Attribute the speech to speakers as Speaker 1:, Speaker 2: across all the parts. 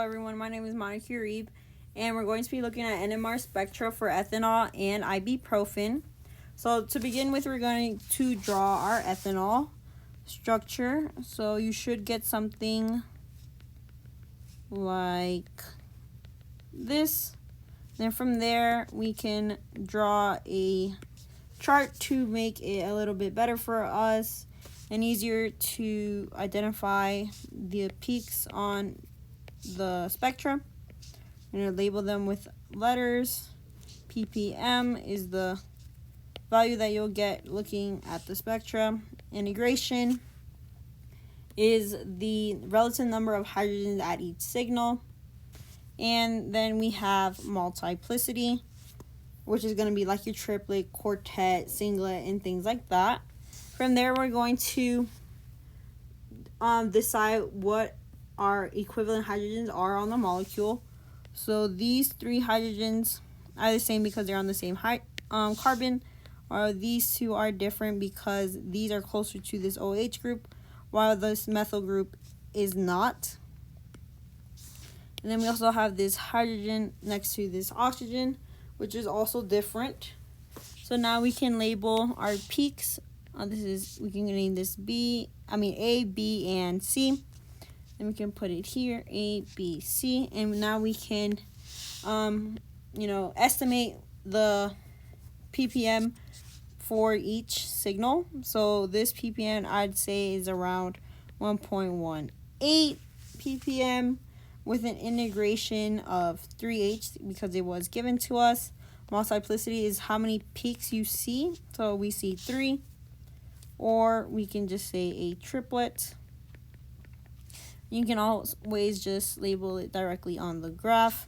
Speaker 1: everyone, my name is Monica Uribe, and we're going to be looking at NMR spectra for ethanol and ibuprofen. So to begin with, we're going to draw our ethanol structure. So you should get something like this. Then from there, we can draw a chart to make it a little bit better for us and easier to identify the peaks on the spectrum. I'm going to label them with letters. ppm is the value that you'll get looking at the spectrum. Integration is the relative number of hydrogens at each signal. And then we have multiplicity, which is going to be like your triplet, quartet, singlet, and things like that. From there, we're going to decide what our equivalent hydrogens are on the molecule. So these three hydrogens are the same because they're on the same carbon, or these two are different because these are closer to this OH group, while this methyl group is not. And then we also have this hydrogen next to this oxygen, which is also different. So now we can label our peaks. We can name this A, B, and C. Then we can put it here, A, B, C, and now we can, estimate the ppm for each signal. So this ppm I'd say is around 1.18 ppm with an integration of 3H because it was given to us. Multiplicity is how many peaks you see. So we see 3, or we can just say a triplet. You can always just label it directly on the graph.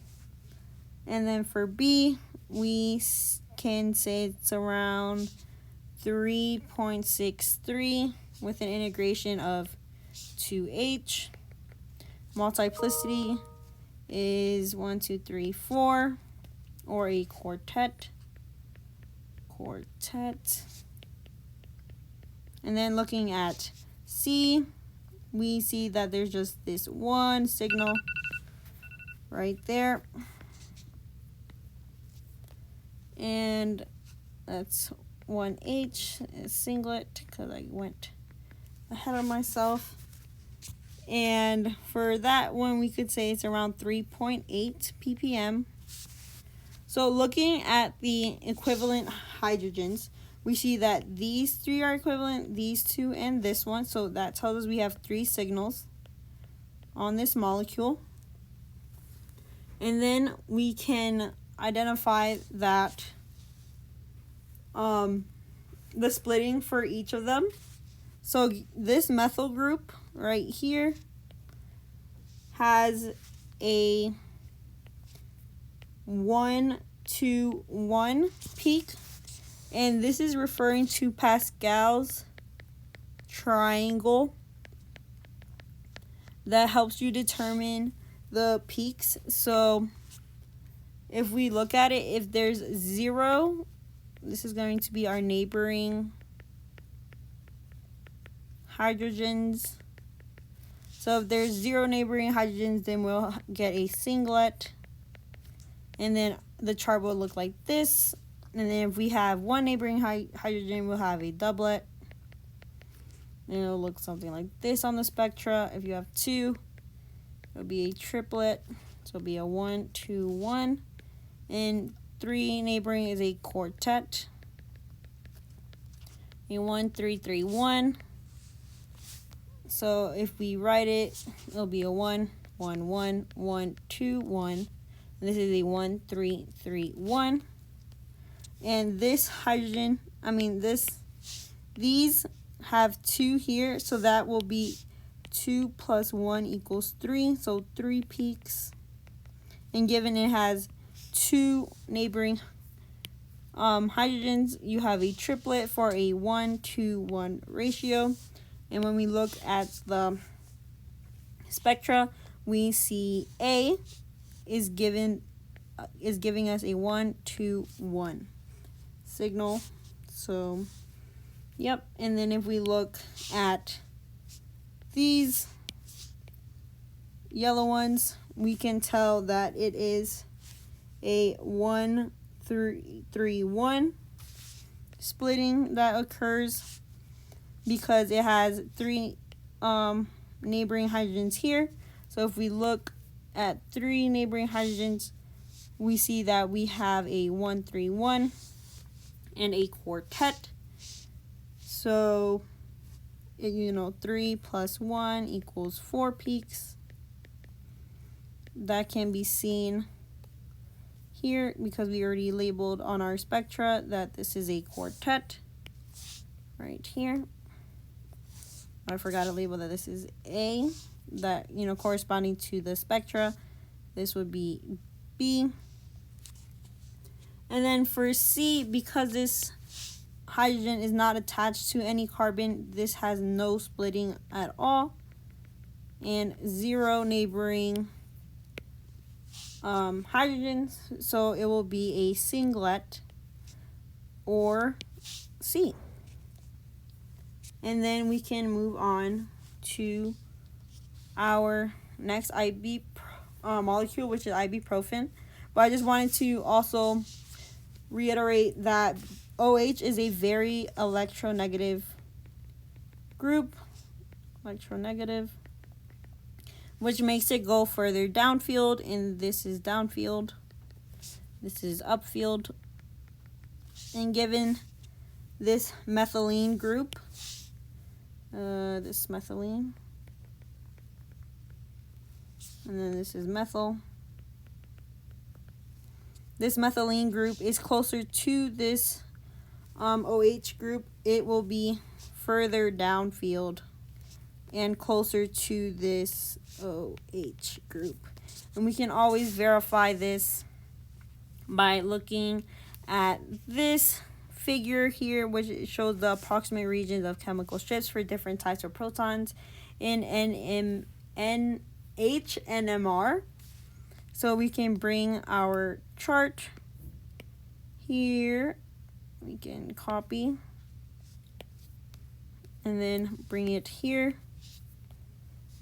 Speaker 1: And then for B, we can say it's around 3.63 with an integration of 2H. Multiplicity is 1, 2, 3, 4, or a quartet. And then looking at C, we see that there's just this one signal right there. And that's 1H, a singlet, because I went ahead of myself. And for that one, we could say it's around 3.8 ppm. So looking at the equivalent hydrogens, we see that these three are equivalent, these two, and this one. So that tells us we have 3 signals on this molecule. And then we can identify that the splitting for each of them. So this methyl group right here has a 1, 2, 1 peak. And this is referring to Pascal's triangle that helps you determine the peaks. So if we look at it, if there's 0, this is going to be our neighboring hydrogens. So if there's 0 neighboring hydrogens, then we'll get a singlet. And then the chart will look like this. And then if we have 1 neighboring hydrogen, we'll have a doublet. And it'll look something like this on the spectra. If you have 2, it'll be a triplet. So it'll be a 1, 2, 1. And 3 neighboring is a quartet. A 1, 3, 3, 1. So if we write it, it'll be a 1, 1, 1, 1, 2, 1. And this is a 1, 3, 3, 1. And this hydrogen, these have 2 here, so that will be 2 plus 1 equals 3, so 3 peaks. And given it has 2 neighboring hydrogens, you have a triplet for a 1 to 1 ratio. And when we look at the spectra, we see A is giving us a 1 to 1 signal. So yep. And then if we look at these, yellow ones, we can tell that it is a 1-3-1 splitting that occurs because it has 3 neighboring hydrogens here. So if we look at 3 neighboring hydrogens, we see that we have a 1-3-1 and a quartet. So 3 plus 1 equals 4 peaks. That can be seen here because we already labeled on our spectra that this is a quartet right here. I forgot to label that this is A, that corresponding to the spectra. This would be B. And then for C, because this hydrogen is not attached to any carbon, this has no splitting at all and 0 neighboring hydrogens, so it will be a singlet or C. And then we can move on to our next IB molecule, which is ibuprofen. But I just wanted to also reiterate that OH is a very electronegative group, which makes it go further downfield, and this is downfield, this is upfield. And given this methylene group, this methylene, and then this is methyl. This methylene group is closer to this OH group. It will be further downfield and closer to this OH group. And we can always verify this by looking at this figure here, which shows the approximate regions of chemical strips for different types of protons in NMR. So we can bring our chart here, we can copy and then bring it here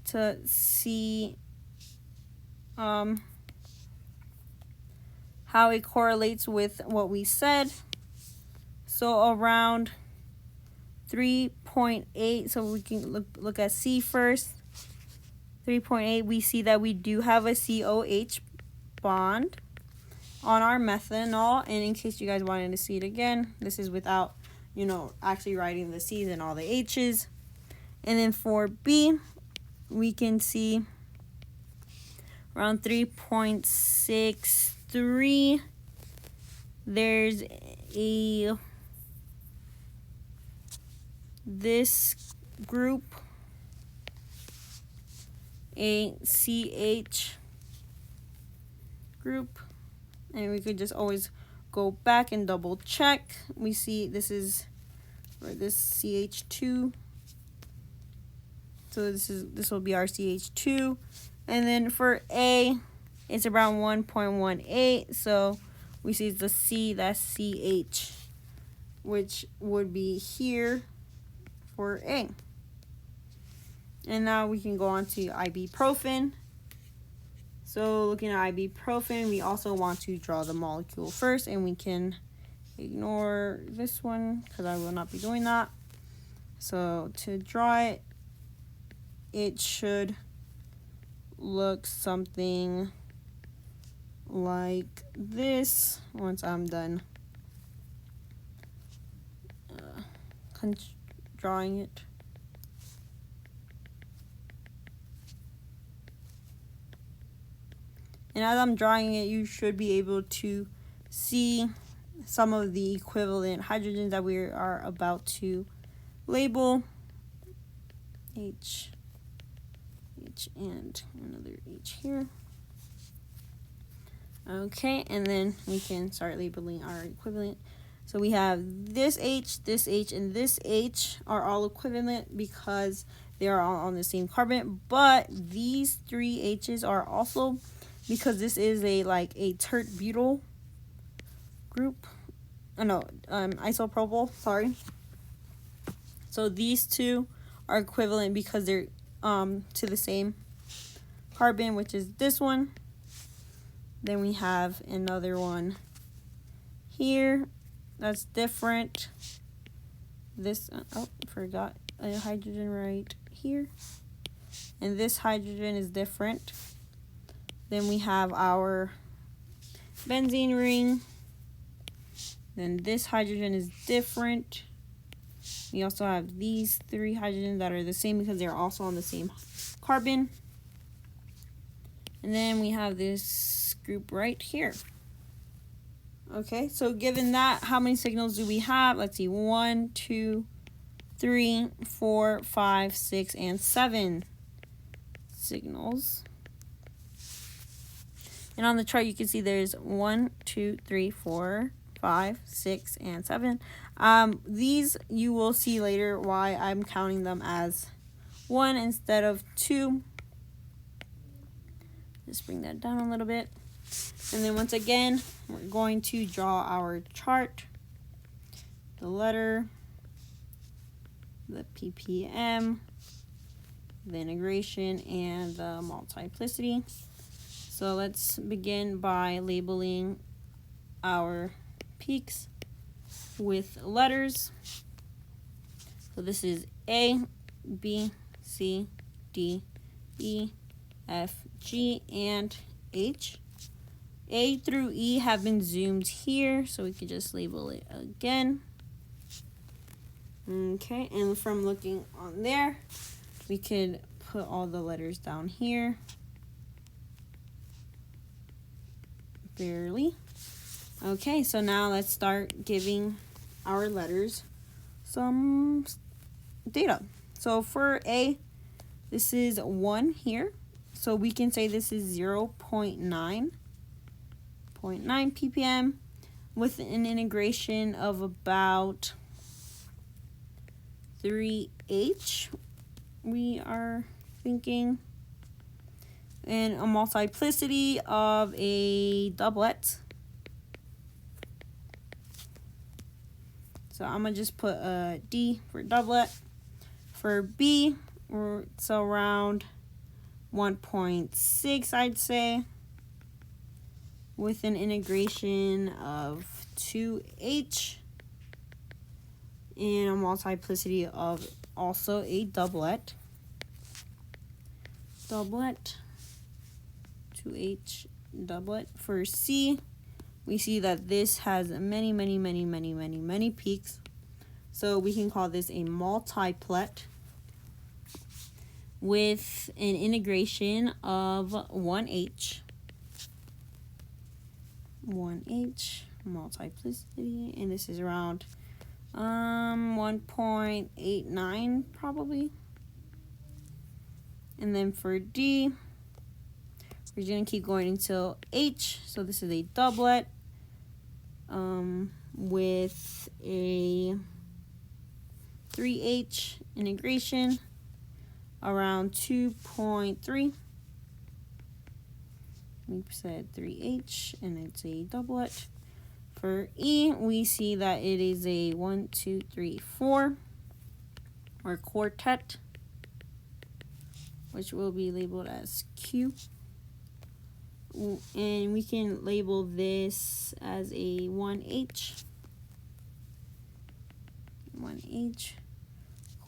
Speaker 1: to see how it correlates with what we said. So around 3.8, so we can look at C first. 3.8, we see that we do have a COH bond on our methanol. And in case you guys wanted to see it again, this is without, actually writing the C's and all the H's. And then for B, we can see around 3.63. There's this group, a CH group, and we could just always go back and double check. We see this is for this CH2, so this will be our CH2. And then for A, it's around 1.18, so we see the C, that's CH, which would be here for A. And now we can go on to ibuprofen. So looking at ibuprofen, we also want to draw the molecule first, and we can ignore this one because I will not be doing that. So to draw it, it should look something like this once I'm done drawing it. And as I'm drawing it, you should be able to see some of the equivalent hydrogens that we are about to label. H, and another H here. Okay, and then we can start labeling our equivalent. So we have this H, and this H are all equivalent because they are all on the same carbon. But these 3 H's are also, because this is a tert butyl group. Isopropyl, sorry. So these two are equivalent because they're to the same carbon, which is this one. Then we have another one here that's different. This, oh, forgot a hydrogen right here. And this hydrogen is different. Then we have our benzene ring. Then this hydrogen is different. We also have these 3 hydrogens that are the same because they're also on the same carbon. And then we have this group right here. Okay, so given that, how many signals do we have? Let's see, 1, 2, 3, 4, 5, 6, and 7 signals. And on the chart, you can see there's 1, 2, 3, 4, 5, 6, and 7. These you will see later why I'm counting them as 1 instead of 2. Just bring that down a little bit. And then once again, we're going to draw our chart. The letter, the ppm, the integration, and the multiplicity. So let's begin by labeling our peaks with letters. So this is A, B, C, D, E, F, G, and H. A through E have been zoomed here, so we could just label it again. Okay, and from looking on there, we could put all the letters down here. Barely. Okay, so now let's start giving our letters some data. So for A, this is 1 here. So we can say this is 0.9 ppm with an integration of about 3H, we are thinking, and a multiplicity of a doublet. So I'm going to just put a D for doublet. For B, it's around 1.6, I'd say, with an integration of 2H and a multiplicity of also a doublet. 2H doublet. For C, we see that this has many peaks. So we can call this a multiplet with an integration of 1H. 1H multiplicity, and this is around 1.89 probably. And then for D, we're going to keep going until H. So this is a doublet with a 3H integration around 2.3. We said 3H, and it's a doublet. For E, we see that it is a 1, 2, 3, 4, or quartet, which will be labeled as Q. And we can label this as a 1H. 1H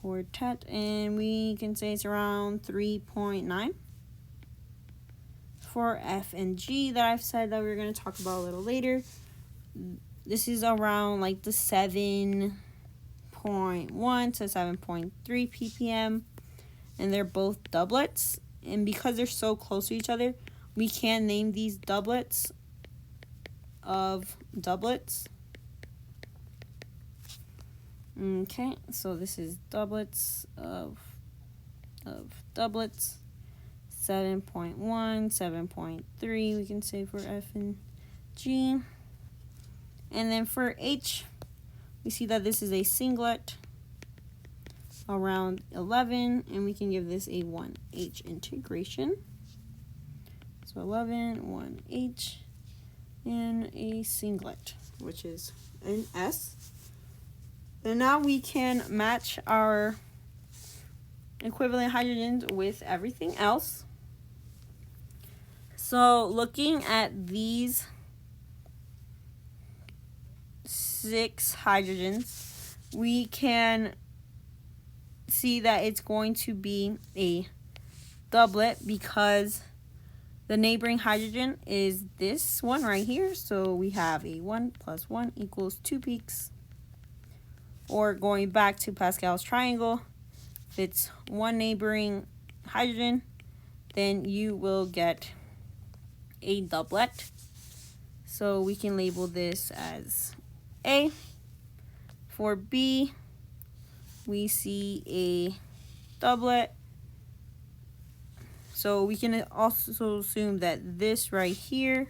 Speaker 1: quartet, and we can say it's around 3.9. For F and G that I've said that we're going to talk about a little later, this is around like the 7.1 to 7.3 ppm, and they're both doublets. And because they're so close to each other, we can name these doublets of doublets. Okay, so this is doublets of doublets. 7.1, 7.3 we can say for F and G. And then for H, we see that this is a singlet around 11, and we can give this a 1H integration. So 11, 1H, and a singlet, which is an S. And now we can match our equivalent hydrogens with everything else. So looking at these 6 hydrogens, we can see that it's going to be a doublet because the neighboring hydrogen is this one right here. So we have a 1 plus 1 equals 2 peaks. Or going back to Pascal's triangle, if it's one neighboring hydrogen, then you will get a doublet. So we can label this as A. For B, we see a doublet. So we can also assume that this right here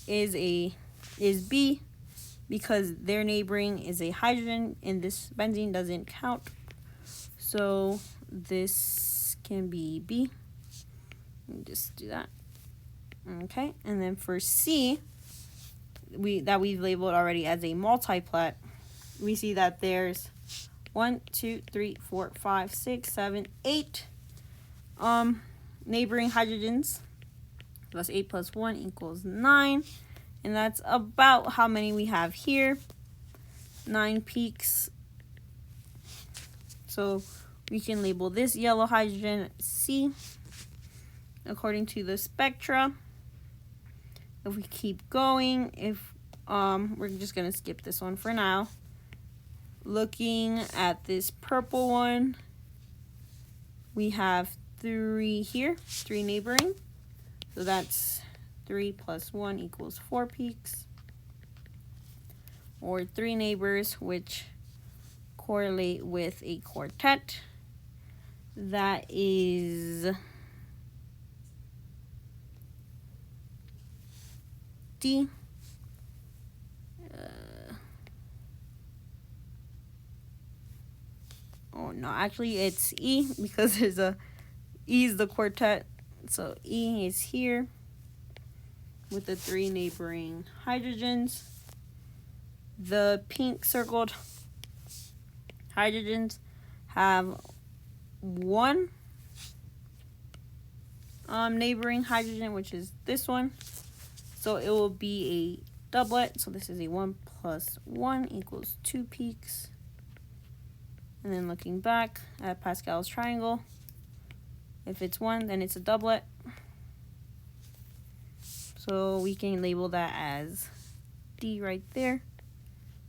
Speaker 1: is B because their neighboring is a hydrogen and this benzene doesn't count. So this can be B. Just do that. Okay, and then for C, we've labeled already as a multiplet, we see that there's 1, 2, 3, 4, 5, 6, 7, 8 neighboring hydrogens. Plus 8 plus 1 equals 9. And that's about how many we have here. 9 peaks. So we can label this yellow hydrogen C according to the spectra. If we keep going, we're just gonna skip this one for now. Looking at this purple one, we have 3 here, 3 neighboring. So that's 3 plus 1 equals 4 peaks. Or 3 neighbors, which correlate with a quartet. That is D. Oh no, actually it's E because there's E is the quartet. So E is here with the 3 neighboring hydrogens. The pink circled hydrogens have 1 neighboring hydrogen, which is this one. So it will be a doublet. So this is a 1 plus 1 equals 2 peaks. And then looking back at Pascal's triangle, if it's 1, then it's a doublet. So we can label that as D right there.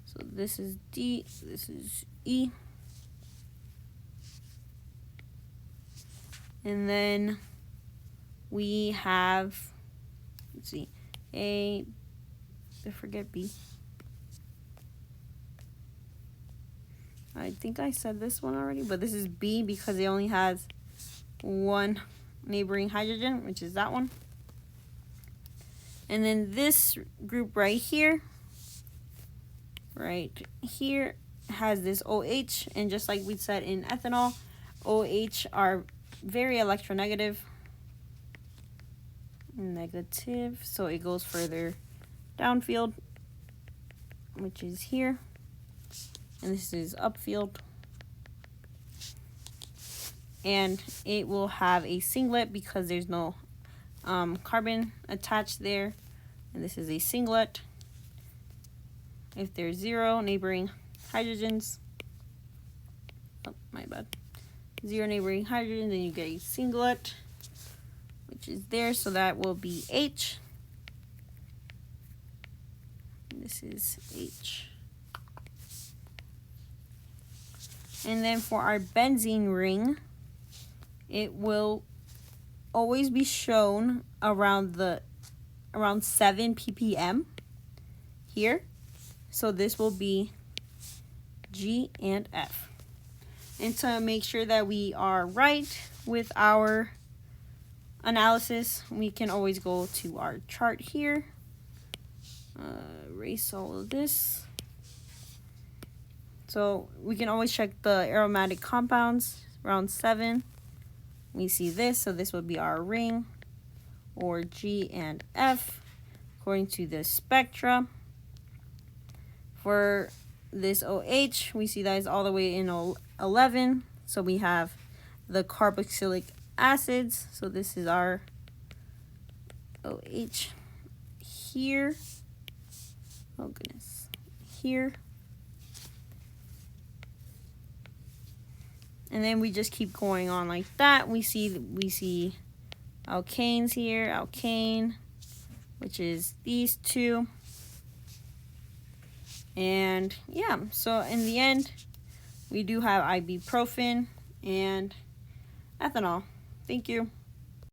Speaker 1: So this is D, this is E. And then we have, let's see, I forget B. I think I said this one already, but this is B because it only has 1 neighboring hydrogen, which is that one. And then this group right here has this OH, and just like we said in ethanol, OH are very electronegative. Negative, so it goes further downfield, which is here. And this is upfield. And it will have a singlet because there's no carbon attached there. And this is a singlet. If there's 0 neighboring hydrogens, oh, my bad. 0 neighboring hydrogen, then you get a singlet, which is there. So that will be H. This is H. And then for our benzene ring, it will always be shown around 7 ppm here. So this will be G and F. And to make sure that we are right with our analysis, we can always go to our chart here. Erase all of this. So we can always check the aromatic compounds around 7. We see this, so this would be our ring, or G and F, according to the spectra. For this OH, we see that is all the way in 11. So we have the carboxylic acids. So this is our OH here. Oh goodness, here. And then we just keep going on like that. We see alkanes here, alkane, which is these two. And yeah, so in the end, we do have ibuprofen and ethanol. Thank you.